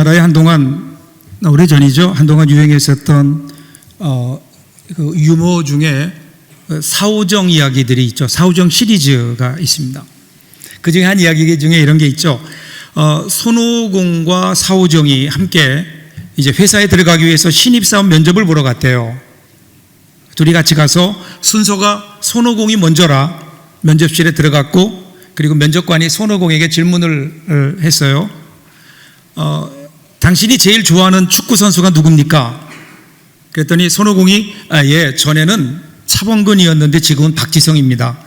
우리나라에 한동안 오래전이죠. 한동안 유행했었던 그 유머 중에 사오정 이야기들이 있죠. 사오정 시리즈가 있습니다. 그 중에 한 이야기 중에 이런 게 있죠. 손오공과 사오정이 함께 이제 회사에 들어가기 위해서 신입사원 면접을 보러 갔대요. 둘이 같이 가서 순서가 손오공이 먼저라 면접실에 들어갔고, 그리고 면접관이 손오공에게 질문을 했어요. 당신이 제일 좋아하는 축구 선수가 누굽니까? 그랬더니 손오공이 예, 전에는 차범근이었는데 지금은 박지성입니다.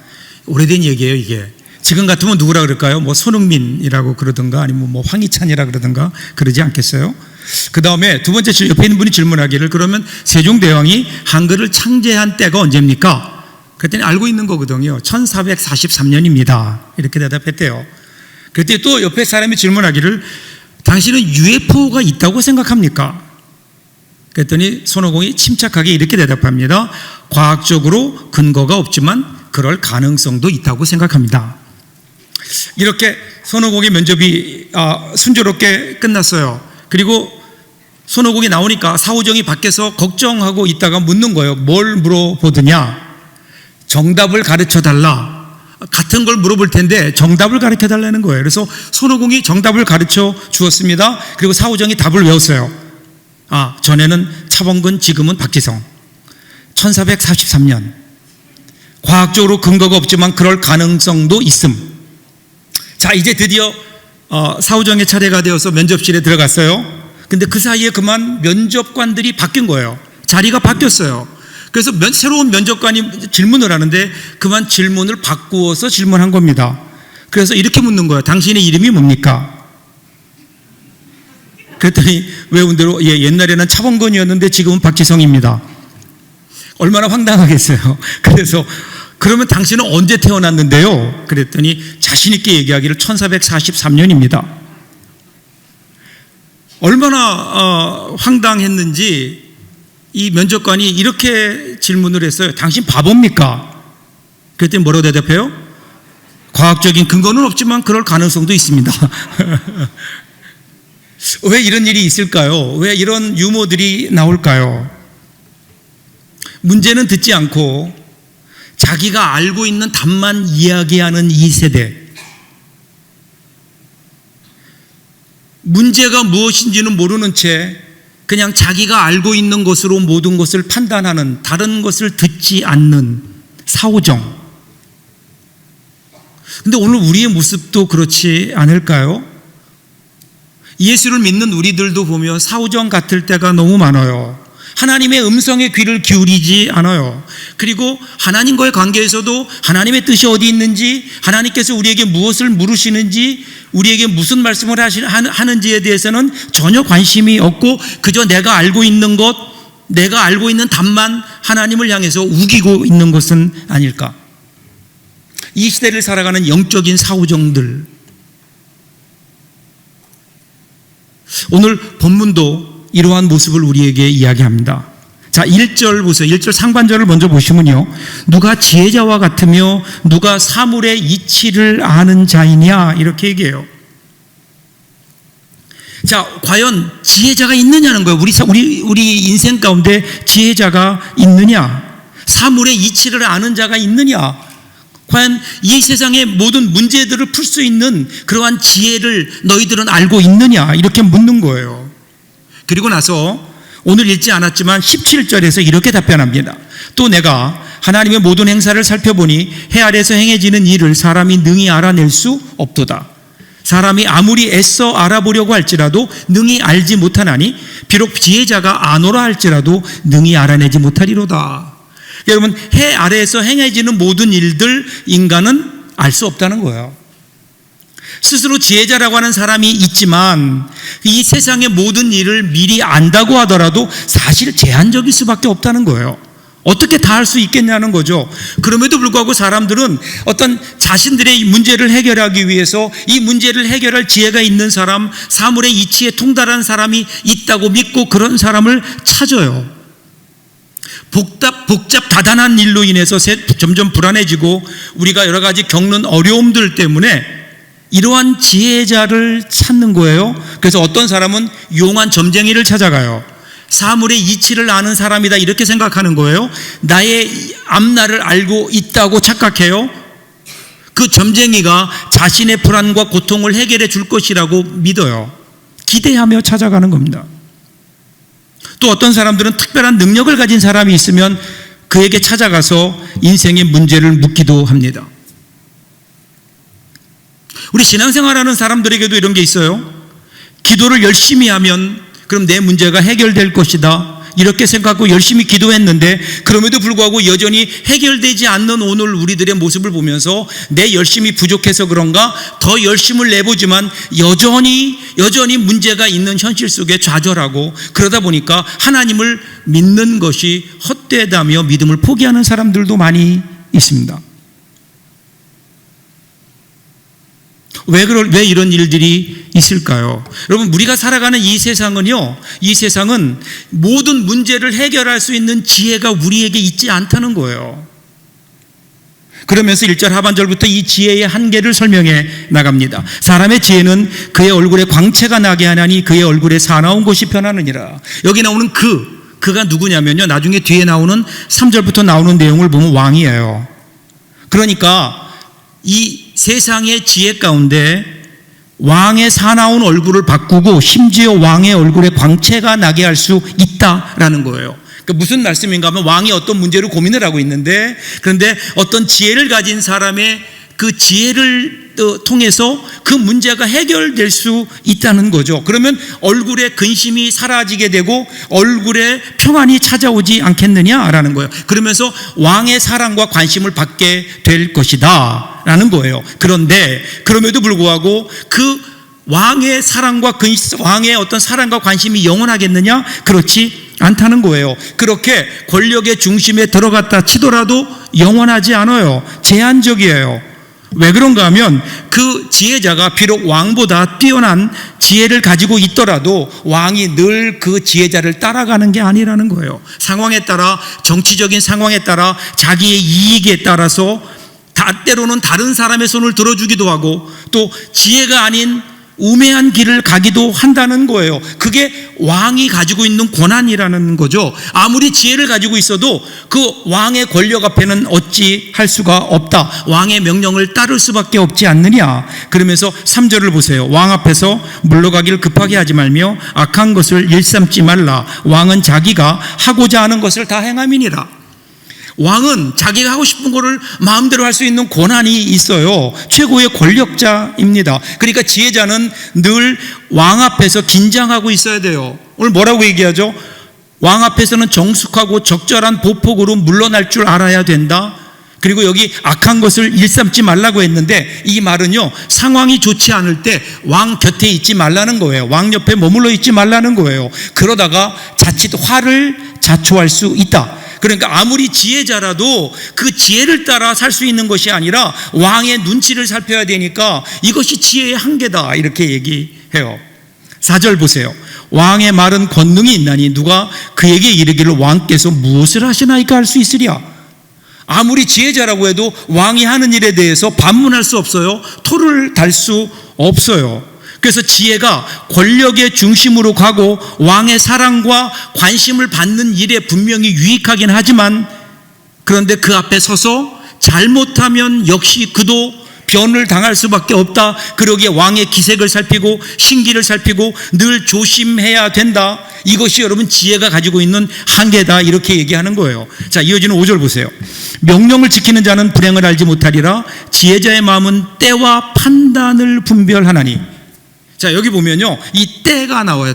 오래된 얘기예요. 이게 지금 같으면 누구라 그럴까요? 뭐 손흥민이라고 그러든가 아니면 뭐 황희찬이라 그러든가 그러지 않겠어요? 그 다음에 두 번째 옆에 있는 분이 질문하기를, 그러면 세종대왕이 한글을 창제한 때가 언제입니까? 그랬더니 알고 있는 거거든요. 1443년입니다 이렇게 대답했대요. 그랬더니 또 옆에 사람이 질문하기를, 당신은 UFO가 있다고 생각합니까? 그랬더니 손오공이 침착하게 이렇게 대답합니다. 과학적으로 근거가 없지만 그럴 가능성도 있다고 생각합니다. 이렇게 손오공의 면접이 순조롭게 끝났어요. 그리고 손오공이 나오니까 사오정이 밖에서 걱정하고 있다가 묻는 거예요. 뭘 물어보더냐? 정답을 가르쳐 달라. 같은 걸 물어볼 텐데 정답을 가르쳐 달라는 거예요. 그래서 손오공이 정답을 가르쳐 주었습니다. 그리고 사오정이 답을 외웠어요. 전에는 차범근, 지금은 박지성. 1443년. 과학적으로 근거가 없지만 그럴 가능성도 있음. 자, 이제 드디어 사오정의 차례가 되어서 면접실에 들어갔어요. 근데 그 사이에 그만 면접관들이 바뀐 거예요. 자리가 바뀌었어요. 그래서 새로운 면접관이 질문을 하는데 그만 질문을 바꾸어서 질문한 겁니다. 그래서 이렇게 묻는 거예요. 당신의 이름이 뭡니까? 그랬더니 외운 대로 예, 옛날에는 차범근이었는데 지금은 박지성입니다. 얼마나 황당하겠어요. 그래서 그러면 당신은 언제 태어났는데요? 그랬더니 자신 있게 얘기하기를 1443년입니다. 얼마나 황당했는지 이 면접관이 이렇게 질문을 했어요. 당신 바보입니까? 그랬더니 뭐라고 대답해요? 과학적인 근거는 없지만 그럴 가능성도 있습니다. 왜 이런 일이 있을까요? 왜 이런 유머들이 나올까요? 문제는 듣지 않고 자기가 알고 있는 답만 이야기하는 이 세대. 문제가 무엇인지는 모르는 채 그냥 자기가 알고 있는 것으로 모든 것을 판단하는, 다른 것을 듣지 않는 사오정. 근데 오늘 우리의 모습도 그렇지 않을까요? 예수를 믿는 우리들도 보면 사오정 같을 때가 너무 많아요. 하나님의 음성에 귀를 기울이지 않아요. 그리고 하나님과의 관계에서도 하나님의 뜻이 어디 있는지, 하나님께서 우리에게 무엇을 물으시는지, 우리에게 무슨 말씀을 하는지에 대해서는 전혀 관심이 없고 그저 내가 알고 있는 것, 내가 알고 있는 답만 하나님을 향해서 우기고 있는 것은 아닐까? 이 시대를 살아가는 영적인 사오정들. 오늘 본문도 이러한 모습을 우리에게 이야기합니다. 자, 1절 보세요. 1절 상반절을 먼저 보시면요, 누가 지혜자와 같으며 누가 사물의 이치를 아는 자이냐 이렇게 얘기해요. 자, 과연 지혜자가 있느냐는 거예요. 우리 인생 가운데 지혜자가 있느냐, 사물의 이치를 아는 자가 있느냐, 과연 이 세상의 모든 문제들을 풀 수 있는 그러한 지혜를 너희들은 알고 있느냐 이렇게 묻는 거예요. 그리고 나서 오늘 읽지 않았지만 17절에서 이렇게 답변합니다. 또 내가 하나님의 모든 행사를 살펴보니 해 아래에서 행해지는 일을 사람이 능히 알아낼 수 없도다. 사람이 아무리 애써 알아보려고 할지라도 능히 알지 못하나니 비록 지혜자가 아노라 할지라도 능히 알아내지 못하리로다. 여러분, 해 아래에서 행해지는 모든 일들 인간은 알 수 없다는 거예요. 스스로 지혜자라고 하는 사람이 있지만 이 세상의 모든 일을 미리 안다고 하더라도 사실 제한적일 수밖에 없다는 거예요. 어떻게 다 할 수 있겠냐는 거죠. 그럼에도 불구하고 사람들은 어떤 자신들의 문제를 해결하기 위해서 이 문제를 해결할 지혜가 있는 사람, 사물의 이치에 통달한 사람이 있다고 믿고 그런 사람을 찾아요. 복잡 다단한 일로 인해서 점점 불안해지고 우리가 여러 가지 겪는 어려움들 때문에 이러한 지혜자를 찾는 거예요. 그래서 어떤 사람은 용한 점쟁이를 찾아가요. 사물의 이치를 아는 사람이다 이렇게 생각하는 거예요. 나의 앞날을 알고 있다고 착각해요. 그 점쟁이가 자신의 불안과 고통을 해결해 줄 것이라고 믿어요. 기대하며 찾아가는 겁니다. 또 어떤 사람들은 특별한 능력을 가진 사람이 있으면 그에게 찾아가서 인생의 문제를 묻기도 합니다. 우리 신앙생활하는 사람들에게도 이런 게 있어요. 기도를 열심히 하면 그럼 내 문제가 해결될 것이다 이렇게 생각하고 열심히 기도했는데 그럼에도 불구하고 여전히 해결되지 않는 오늘 우리들의 모습을 보면서 내 열심이 부족해서 그런가 더 열심을 내보지만 여전히 문제가 있는 현실 속에 좌절하고 그러다 보니까 하나님을 믿는 것이 헛되다며 믿음을 포기하는 사람들도 많이 있습니다. 왜 이런 일들이 있을까요? 여러분, 우리가 살아가는 이 세상은요, 이 세상은 모든 문제를 해결할 수 있는 지혜가 우리에게 있지 않다는 거예요. 그러면서 1절 하반절부터 이 지혜의 한계를 설명해 나갑니다. 사람의 지혜는 그의 얼굴에 광채가 나게 하나니 그의 얼굴에 사나운 것이 변하느니라. 여기 나오는 그가 누구냐면요, 나중에 뒤에 나오는 3절부터 나오는 내용을 보면 왕이에요. 그러니까 이 세상의 지혜 가운데 왕의 사나운 얼굴을 바꾸고 심지어 왕의 얼굴에 광채가 나게 할 수 있다라는 거예요. 그러니까 무슨 말씀인가 하면 왕이 어떤 문제를 고민을 하고 있는데 그런데 어떤 지혜를 가진 사람의 그 지혜를 통해서 그 문제가 해결될 수 있다는 거죠. 그러면 얼굴에 근심이 사라지게 되고 얼굴에 평안이 찾아오지 않겠느냐라는 거예요. 그러면서 왕의 사랑과 관심을 받게 될 것이다 라는 거예요. 그런데 그럼에도 불구하고 그 왕의 사랑과 왕의 어떤 사랑과 관심이 영원하겠느냐? 그렇지 않다는 거예요. 그렇게 권력의 중심에 들어갔다 치더라도 영원하지 않아요. 제한적이에요. 왜 그런가 하면 그 지혜자가 비록 왕보다 뛰어난 지혜를 가지고 있더라도 왕이 늘 그 지혜자를 따라가는 게 아니라는 거예요. 상황에 따라, 정치적인 상황에 따라, 자기의 이익에 따라서 때로는 다른 사람의 손을 들어주기도 하고 또 지혜가 아닌 우매한 길을 가기도 한다는 거예요. 그게 왕이 가지고 있는 권한이라는 거죠. 아무리 지혜를 가지고 있어도 그 왕의 권력 앞에는 어찌 할 수가 없다. 왕의 명령을 따를 수밖에 없지 않느냐. 그러면서 3절을 보세요. 왕 앞에서 물러가기를 급하게 하지 말며 악한 것을 일삼지 말라. 왕은 자기가 하고자 하는 것을 다 행함이니라. 왕은 자기가 하고 싶은 거를 마음대로 할 수 있는 권한이 있어요. 최고의 권력자입니다. 그러니까 지혜자는 늘 왕 앞에서 긴장하고 있어야 돼요. 오늘 뭐라고 얘기하죠? 왕 앞에서는 정숙하고 적절한 보폭으로 물러날 줄 알아야 된다. 그리고 여기 악한 것을 일삼지 말라고 했는데 이 말은요, 상황이 좋지 않을 때 왕 곁에 있지 말라는 거예요. 왕 옆에 머물러 있지 말라는 거예요. 그러다가 자칫 화를 자초할 수 있다. 그러니까 아무리 지혜자라도 그 지혜를 따라 살 수 있는 것이 아니라 왕의 눈치를 살펴야 되니까 이것이 지혜의 한계다 이렇게 얘기해요. 4절 보세요. 왕의 말은 권능이 있나니 누가 그에게 이르기를 왕께서 무엇을 하시나이까 할 수 있으랴. 아무리 지혜자라고 해도 왕이 하는 일에 대해서 반문할 수 없어요. 토를 달 수 없어요. 그래서 지혜가 권력의 중심으로 가고 왕의 사랑과 관심을 받는 일에 분명히 유익하긴 하지만 그런데 그 앞에 서서 잘못하면 역시 그도 변을 당할 수밖에 없다. 그러기에 왕의 기색을 살피고 신기를 살피고 늘 조심해야 된다. 이것이 여러분 지혜가 가지고 있는 한계다 이렇게 얘기하는 거예요. 자, 이어지는 5절 보세요. 명령을 지키는 자는 불행을 알지 못하리라. 지혜자의 마음은 때와 판단을 분별하나니. 자, 여기 보면요, 이 때가 나와요.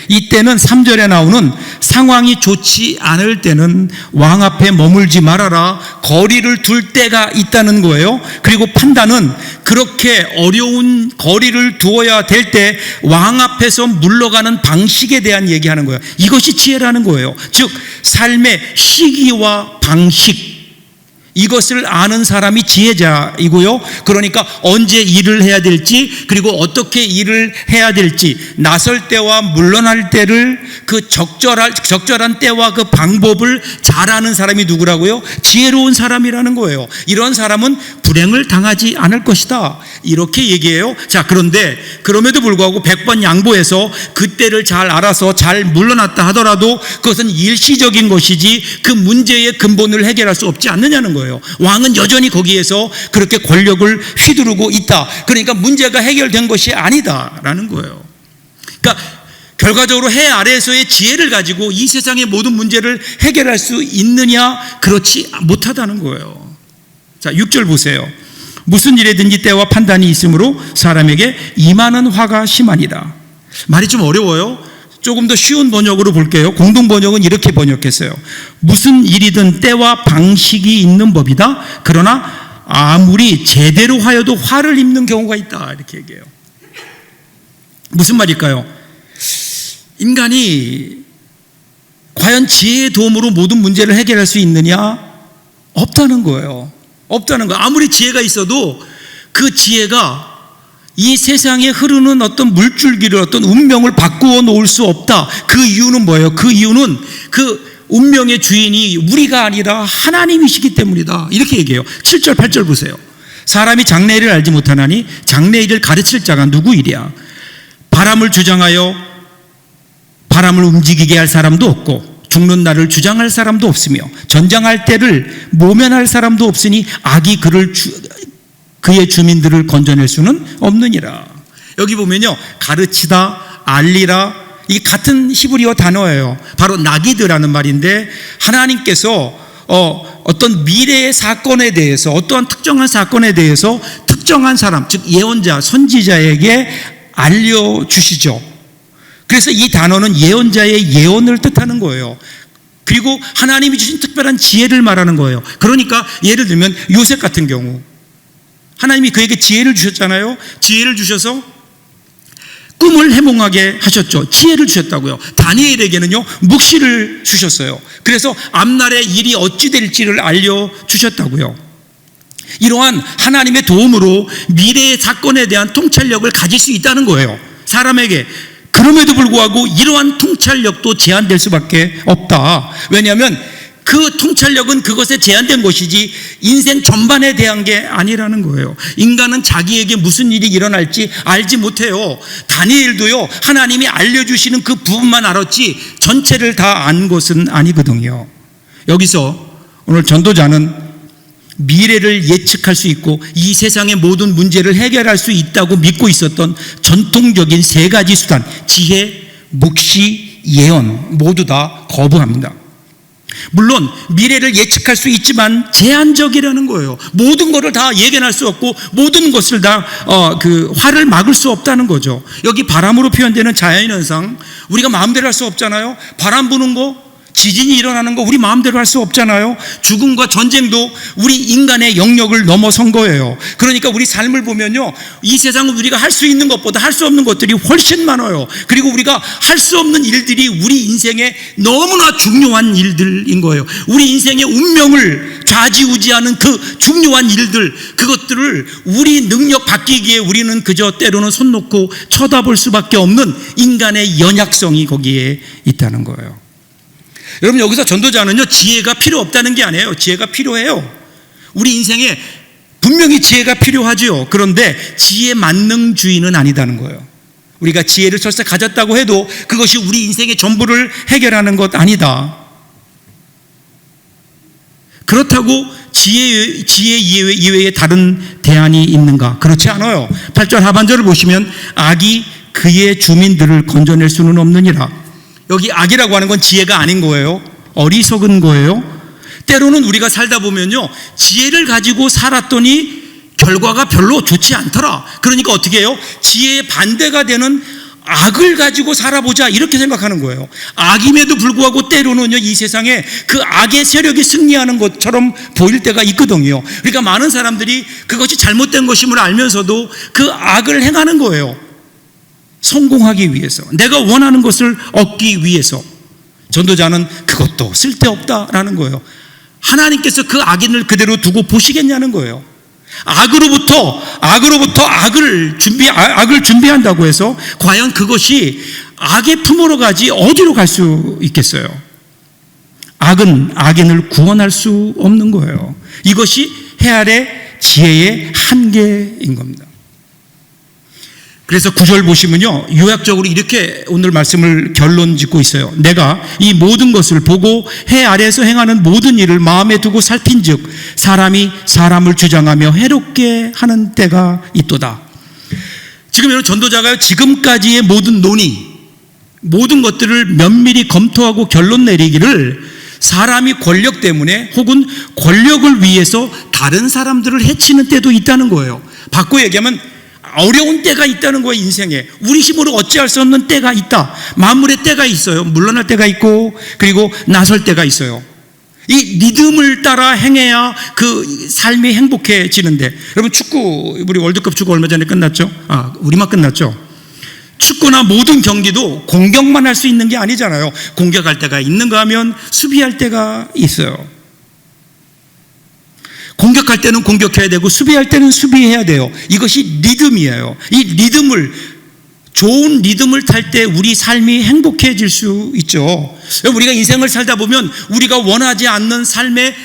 이 때는 3절에 나오는 상황이 좋지 않을 때는 왕 앞에 머물지 말아라. 거리를 둘 때가 있다는 거예요. 그리고 판단은 그렇게 어려운 거리를 두어야 될 때 왕 앞에서 물러가는 방식에 대한 얘기하는 거예요. 이것이 지혜라는 거예요. 즉 삶의 시기와 방식, 이것을 아는 사람이 지혜자이고요. 그러니까 언제 일을 해야 될지 그리고 어떻게 일을 해야 될지 나설 때와 물러날 때를 그 적절한 때와 그 방법을 잘 아는 사람이 누구라고요? 지혜로운 사람이라는 거예요. 이런 사람은 불행을 당하지 않을 것이다. 이렇게 얘기해요. 자, 그런데 그럼에도 불구하고 100번 양보해서 그때를 잘 알아서 잘 물러났다 하더라도 그것은 일시적인 것이지 그 문제의 근본을 해결할 수 없지 않느냐는 거예요. 왕은 여전히 거기에서 그렇게 권력을 휘두르고 있다. 그러니까 문제가 해결된 것이 아니다라는 거예요. 그러니까 결과적으로 해 아래에서의 지혜를 가지고 이 세상의 모든 문제를 해결할 수 있느냐? 그렇지 못하다는 거예요. 자, 6절 보세요. 무슨 일에든지 때와 판단이 있으므로 사람에게 임하는 화가 심하니라. 말이 좀 어려워요. 조금 더 쉬운 번역으로 볼게요. 공동 번역은 이렇게 번역했어요. 무슨 일이든 때와 방식이 있는 법이다. 그러나 아무리 제대로 하여도 화를 입는 경우가 있다. 이렇게 얘기해요. 무슨 말일까요? 인간이 과연 지혜의 도움으로 모든 문제를 해결할 수 있느냐? 없다는 거예요. 없다는 거예요. 아무리 지혜가 있어도 그 지혜가 이 세상에 흐르는 어떤 물줄기를, 어떤 운명을 바꾸어 놓을 수 없다. 그 이유는 뭐예요? 그 이유는 그 운명의 주인이 우리가 아니라 하나님이시기 때문이다. 이렇게 얘기해요. 7절 8절 보세요. 사람이 장래일을 알지 못하나니 장래일을 가르칠 자가 누구이랴. 바람을 주장하여 바람을 움직이게 할 사람도 없고 죽는 날을 주장할 사람도 없으며 전장할 때를 모면할 사람도 없으니 악이 그의 주민들을 건져낼 수는 없느니라. 여기 보면요, 가르치다, 알리라, 이 같은 히브리어 단어예요. 바로 나기드라는 말인데 하나님께서 어떤 미래의 사건에 대해서, 어떠한 특정한 사건에 대해서 특정한 사람, 즉 예언자, 선지자에게 알려주시죠. 그래서 이 단어는 예언자의 예언을 뜻하는 거예요. 그리고 하나님이 주신 특별한 지혜를 말하는 거예요. 그러니까 예를 들면 요셉 같은 경우 하나님이 그에게 지혜를 주셨잖아요. 지혜를 주셔서 꿈을 해몽하게 하셨죠. 지혜를 주셨다고요. 다니엘에게는요, 묵시를 주셨어요. 그래서 앞날의 일이 어찌 될지를 알려주셨다고요. 이러한 하나님의 도움으로 미래의 사건에 대한 통찰력을 가질 수 있다는 거예요, 사람에게. 그럼에도 불구하고 이러한 통찰력도 제한될 수밖에 없다. 왜냐하면 그 통찰력은 그것에 제한된 것이지 인생 전반에 대한 게 아니라는 거예요. 인간은 자기에게 무슨 일이 일어날지 알지 못해요. 다니엘도요, 하나님이 알려주시는 그 부분만 알았지 전체를 다 안 것은 아니거든요. 여기서 오늘 전도자는 미래를 예측할 수 있고 이 세상의 모든 문제를 해결할 수 있다고 믿고 있었던 전통적인 세 가지 수단, 지혜, 묵시, 예언 모두 다 거부합니다. 물론 미래를 예측할 수 있지만 제한적이라는 거예요. 모든 것을 다 예견할 수 없고 모든 것을 다 화를 막을 수 없다는 거죠. 여기 바람으로 표현되는 자연현상, 우리가 마음대로 할 수 없잖아요. 바람 부는 거, 지진이 일어나는 거 우리 마음대로 할 수 없잖아요. 죽음과 전쟁도 우리 인간의 영역을 넘어선 거예요. 그러니까 우리 삶을 보면요, 이 세상은 우리가 할 수 있는 것보다 할 수 없는 것들이 훨씬 많아요. 그리고 우리가 할 수 없는 일들이 우리 인생에 너무나 중요한 일들인 거예요. 우리 인생의 운명을 좌지우지하는 그 중요한 일들, 그것들을 우리 능력 바뀌기에 우리는 그저 때로는 손 놓고 쳐다볼 수밖에 없는 인간의 연약성이 거기에 있다는 거예요. 여러분, 여기서 전도자는요, 지혜가 필요 없다는 게 아니에요. 지혜가 필요해요. 우리 인생에 분명히 지혜가 필요하죠. 그런데 지혜 만능주의는 아니다는 거예요. 우리가 지혜를 설사 가졌다고 해도 그것이 우리 인생의 전부를 해결하는 것 아니다. 그렇다고 지혜 이외에 다른 대안이 있는가? 그렇지 않아요. 8절 하반절을 보시면 악이 그의 주민들을 건져낼 수는 없느니라. 여기 악이라고 하는 건 지혜가 아닌 거예요. 어리석은 거예요. 때로는 우리가 살다 보면요, 지혜를 가지고 살았더니 결과가 별로 좋지 않더라. 그러니까 어떻게 해요? 지혜의 반대가 되는 악을 가지고 살아보자, 이렇게 생각하는 거예요. 악임에도 불구하고 때로는요, 이 세상에 그 악의 세력이 승리하는 것처럼 보일 때가 있거든요. 그러니까 많은 사람들이 그것이 잘못된 것임을 알면서도 그 악을 행하는 거예요. 성공하기 위해서, 내가 원하는 것을 얻기 위해서. 전도자는 그것도 쓸데없다라는 거예요. 하나님께서 그 악인을 그대로 두고 보시겠냐는 거예요. 악으로부터 악을 준비한다고 해서 과연 그것이 악의 품으로 가지 어디로 갈 수 있겠어요? 악은 악인을 구원할 수 없는 거예요. 이것이 해 아래 지혜의 한계인 겁니다. 그래서 9절 보시면요, 요약적으로 이렇게 오늘 말씀을 결론 짓고 있어요. 내가 이 모든 것을 보고 해 아래에서 행하는 모든 일을 마음에 두고 살핀즉 사람이 사람을 주장하며 해롭게 하는 때가 있도다. 지금 여러분, 전도자가 지금까지의 모든 논의, 모든 것들을 면밀히 검토하고 결론 내리기를 사람이 권력 때문에 혹은 권력을 위해서 다른 사람들을 해치는 때도 있다는 거예요. 바꿔 얘기하면 어려운 때가 있다는 거예요. 인생에 우리 힘으로 어찌할 수 없는 때가 있다. 만물의 때가 있어요. 물러날 때가 있고 그리고 나설 때가 있어요. 이 리듬을 따라 행해야 그 삶이 행복해지는데, 여러분 축구, 우리 월드컵 축구 얼마 전에 끝났죠? 우리만 끝났죠? 축구나 모든 경기도 공격만 할 수 있는 게 아니잖아요. 공격할 때가 있는가 하면 수비할 때가 있어요. 공격할 때는 공격해야 되고 수비할 때는 수비해야 돼요. 이것이 리듬이에요. 이 리듬을, 좋은 리듬을 탈 때 우리 삶이 행복해질 수 있죠. 우리가 인생을 살다 보면 우리가 원하지 않는 삶의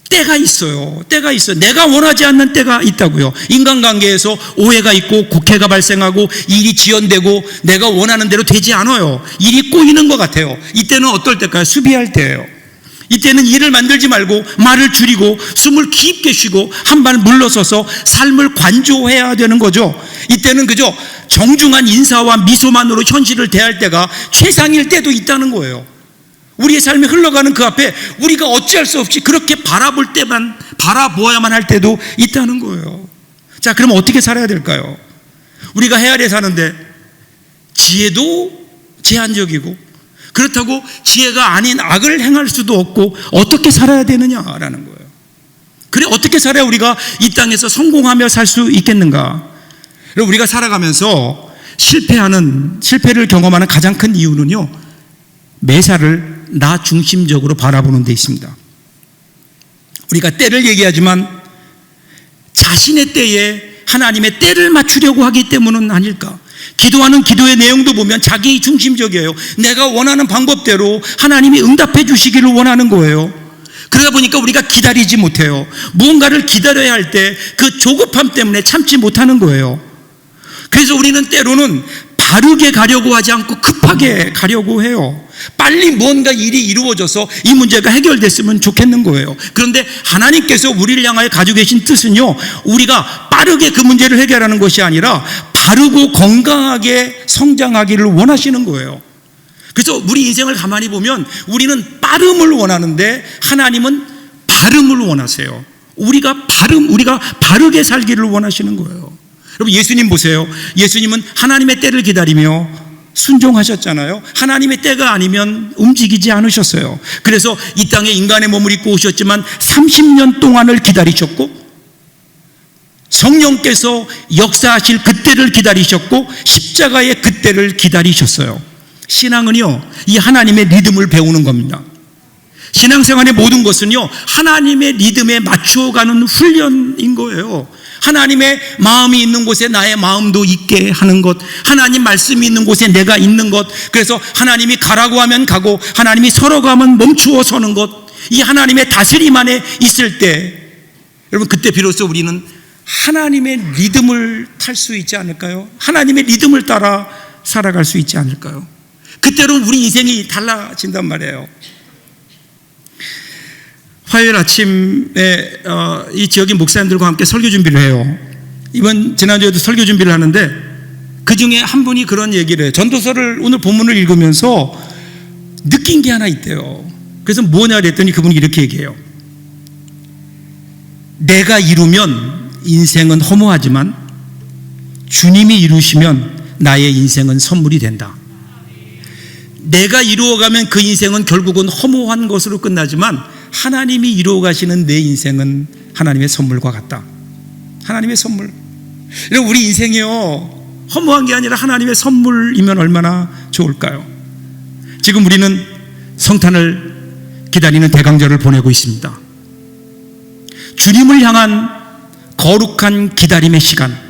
때가 있어요. 때가 있어요. 내가 원하지 않는 때가 있다고요. 인간관계에서 오해가 있고 곡해가 발생하고 일이 지연되고 내가 원하는 대로 되지 않아요. 일이 꼬이는 것 같아요. 이때는 어떨 때일까요? 수비할 때예요. 이때는 일을 만들지 말고 말을 줄이고 숨을 깊게 쉬고 한 발 물러서서 삶을 관조해야 되는 거죠. 이때는 그저 정중한 인사와 미소만으로 현실을 대할 때가 최상일 때도 있다는 거예요. 우리의 삶이 흘러가는 그 앞에 우리가 어찌할 수 없이 그렇게 바라볼 때만, 바라보아야만 할 때도 있다는 거예요. 자, 그럼 어떻게 살아야 될까요? 우리가 해 아래 사는데 지혜도 제한적이고 그렇다고 지혜가 아닌 악을 행할 수도 없고 어떻게 살아야 되느냐라는 거예요. 그래, 어떻게 살아야 우리가 이 땅에서 성공하며 살 수 있겠는가? 우리가 살아가면서 실패를 경험하는 가장 큰 이유는요, 매사를 나 중심적으로 바라보는 데 있습니다. 우리가 때를 얘기하지만 자신의 때에 하나님의 때를 맞추려고 하기 때문은 아닐까? 기도하는 기도의 내용도 보면 자기 중심적이에요. 내가 원하는 방법대로 하나님이 응답해 주시기를 원하는 거예요. 그러다 보니까 우리가 기다리지 못해요. 무언가를 기다려야 할 때 그 조급함 때문에 참지 못하는 거예요. 그래서 우리는 때로는 바르게 가려고 하지 않고 급하게 가려고 해요. 빨리 뭔가 일이 이루어져서 이 문제가 해결됐으면 좋겠는 거예요. 그런데 하나님께서 우리를 향하여 가지고 계신 뜻은요, 우리가 빠르게 그 문제를 해결하는 것이 아니라 바르고 건강하게 성장하기를 원하시는 거예요. 그래서 우리 인생을 가만히 보면 우리는 빠름을 원하는데 하나님은 바름을 원하세요. 우리가 바르게 살기를 원하시는 거예요. 여러분, 예수님 보세요. 예수님은 하나님의 때를 기다리며 순종하셨잖아요. 하나님의 때가 아니면 움직이지 않으셨어요. 그래서 이 땅에 인간의 몸을 입고 오셨지만 30년 동안을 기다리셨고 성령께서 역사하실 그때를 기다리셨고 십자가의 그때를 기다리셨어요. 신앙은요, 이 하나님의 리듬을 배우는 겁니다. 신앙생활의 모든 것은요, 하나님의 리듬에 맞춰가는 훈련인 거예요. 하나님의 마음이 있는 곳에 나의 마음도 있게 하는 것, 하나님 말씀이 있는 곳에 내가 있는 것, 그래서 하나님이 가라고 하면 가고 하나님이 서라고 하면 멈추어 서는 것, 이 하나님의 다스림 안에 있을 때, 여러분, 그때 비로소 우리는 하나님의 리듬을 탈 수 있지 않을까요? 하나님의 리듬을 따라 살아갈 수 있지 않을까요? 그때로 우리 인생이 달라진단 말이에요. 화요일 아침에 이 지역의 목사님들과 함께 설교 준비를 해요. 지난주에도 설교 준비를 하는데 그 중에 한 분이 그런 얘기를 해요. 전도서를 오늘 본문을 읽으면서 느낀 게 하나 있대요. 그래서 뭐냐 그랬더니 그분이 이렇게 얘기해요. 내가 이루면 인생은 허무하지만 주님이 이루시면 나의 인생은 선물이 된다. 내가 이루어가면 그 인생은 결국은 허무한 것으로 끝나지만 하나님이 이루어 가시는 내 인생은 하나님의 선물과 같다. 하나님의 선물. 우리 인생이요, 허무한 게 아니라 하나님의 선물이면 얼마나 좋을까요? 지금 우리는 성탄을 기다리는 대강절을 보내고 있습니다. 주님을 향한 거룩한 기다림의 시간,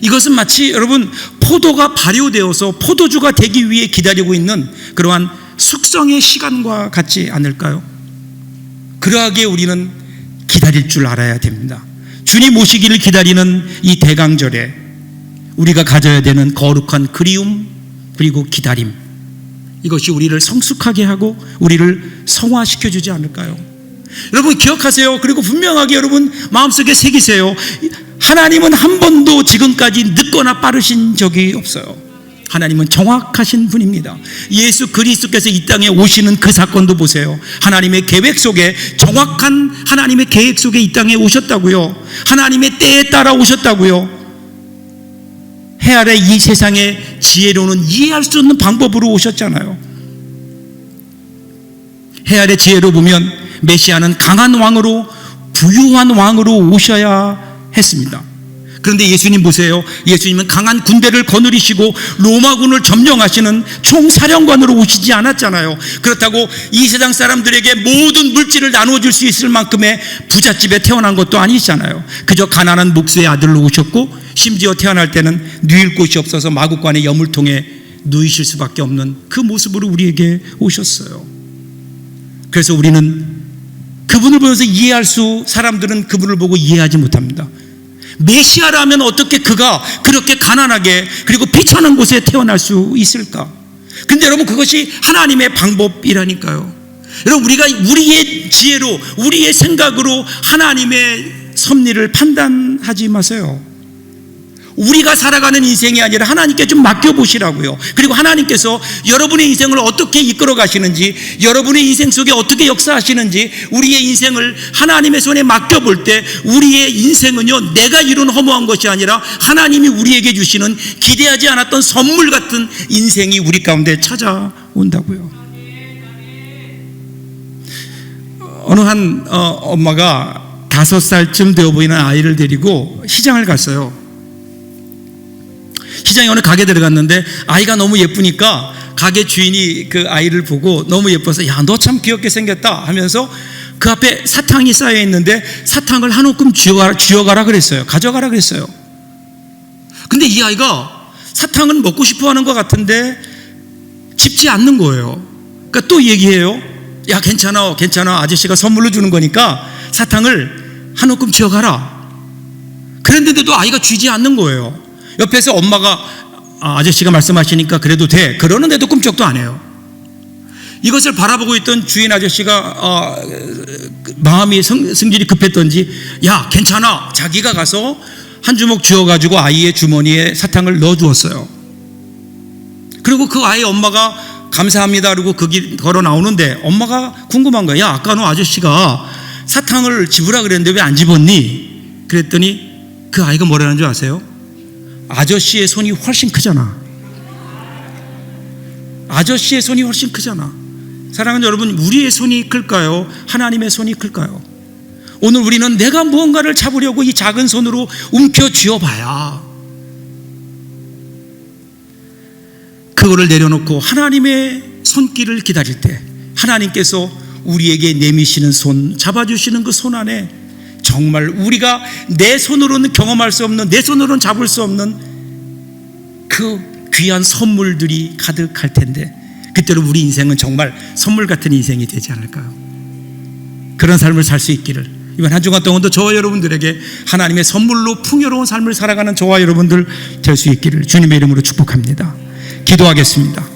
이것은 마치 여러분 포도가 발효되어서 포도주가 되기 위해 기다리고 있는 그러한 숙성의 시간과 같지 않을까요? 그러하게 우리는 기다릴 줄 알아야 됩니다. 주님 오시기를 기다리는 이 대강절에 우리가 가져야 되는 거룩한 그리움 그리고 기다림, 이것이 우리를 성숙하게 하고 우리를 성화시켜주지 않을까요? 여러분 기억하세요. 그리고 분명하게 여러분 마음속에 새기세요. 하나님은 한 번도 지금까지 늦거나 빠르신 적이 없어요. 하나님은 정확하신 분입니다. 예수 그리스도께서 이 땅에 오시는 그 사건도 보세요. 하나님의 계획 속에, 정확한 하나님의 계획 속에 이 땅에 오셨다고요. 하나님의 때에 따라 오셨다고요. 해 아래 이 세상의 지혜로는 이해할 수 없는 방법으로 오셨잖아요. 해 아래 지혜로 보면 메시아는 강한 왕으로, 부유한 왕으로 오셔야 했습니다. 그런데 예수님 보세요. 예수님은 강한 군대를 거느리시고 로마군을 점령하시는 총사령관으로 오시지 않았잖아요. 그렇다고 이 세상 사람들에게 모든 물질을 나눠줄 수 있을 만큼의 부잣집에 태어난 것도 아니잖아요. 그저 가난한 목수의 아들로 오셨고, 심지어 태어날 때는 누일 곳이 없어서 마구간의 여물통에 누이실 수밖에 없는 그 모습으로 우리에게 오셨어요. 그래서 우리는 그분을 보면서 사람들은 그분을 보고 이해하지 못합니다. 메시아라면 어떻게 그가 그렇게 가난하게 그리고 비천한 곳에 태어날 수 있을까? 근데 여러분 그것이 하나님의 방법이라니까요. 여러분 우리가 우리의 지혜로, 우리의 생각으로 하나님의 섭리를 판단하지 마세요. 우리가 살아가는 인생이 아니라 하나님께 좀 맡겨보시라고요. 그리고 하나님께서 여러분의 인생을 어떻게 이끌어 가시는지, 여러분의 인생 속에 어떻게 역사하시는지, 우리의 인생을 하나님의 손에 맡겨볼 때 우리의 인생은요, 내가 이룬 허무한 것이 아니라 하나님이 우리에게 주시는 기대하지 않았던 선물 같은 인생이 우리 가운데 찾아온다고요. 어느 한 엄마가 5살쯤 되어 보이는 아이를 데리고 시장을 갔어요. 시장에 어느 가게 들어갔는데 아이가 너무 예쁘니까 가게 주인이 그 아이를 보고 너무 예뻐서, 야, 너 참 귀엽게 생겼다 하면서 그 앞에 사탕이 쌓여 있는데 사탕을 한 움큼 쥐어가라 그랬어요. 가져가라 그랬어요. 근데 이 아이가 사탕은 먹고 싶어 하는 것 같은데 집지 않는 거예요. 그러니까 또 얘기해요. 야, 괜찮아 아저씨가 선물로 주는 거니까 사탕을 한 움큼 쥐어가라. 그랬는데도 아이가 쥐지 않는 거예요. 옆에서 엄마가 아저씨가 말씀하시니까 그래도 돼, 그러는데도 꿈쩍도 안 해요. 이것을 바라보고 있던 주인 아저씨가 마음이 성질이 급했던지, 야, 괜찮아, 자기가 가서 한 주먹 쥐어가지고 아이의 주머니에 사탕을 넣어주었어요. 그리고 그 아이 엄마가 감사합니다 그러고 그 길 걸어 나오는데 엄마가 궁금한 거야. 야, 아까 너 아저씨가 사탕을 집으라 그랬는데 왜 안 집었니? 그랬더니 그 아이가 뭐라는 줄 아세요? 아저씨의 손이 훨씬 크잖아. 아저씨의 손이 훨씬 크잖아. 사랑하는 여러분, 우리의 손이 클까요? 하나님의 손이 클까요? 오늘 우리는 내가 무언가를 잡으려고 이 작은 손으로 움켜 쥐어봐야 그거를 내려놓고 하나님의 손길을 기다릴 때 하나님께서 우리에게 내미시는 손, 잡아주시는 그 손 안에 정말 우리가 내 손으로는 경험할 수 없는, 내 손으로는 잡을 수 없는 그 귀한 선물들이 가득할 텐데, 그때로 우리 인생은 정말 선물 같은 인생이 되지 않을까요? 그런 삶을 살 수 있기를 이번 한 주간 동안도 저와 여러분들에게 하나님의 선물로 풍요로운 삶을 살아가는 저와 여러분들 될 수 있기를 주님의 이름으로 축복합니다. 기도하겠습니다.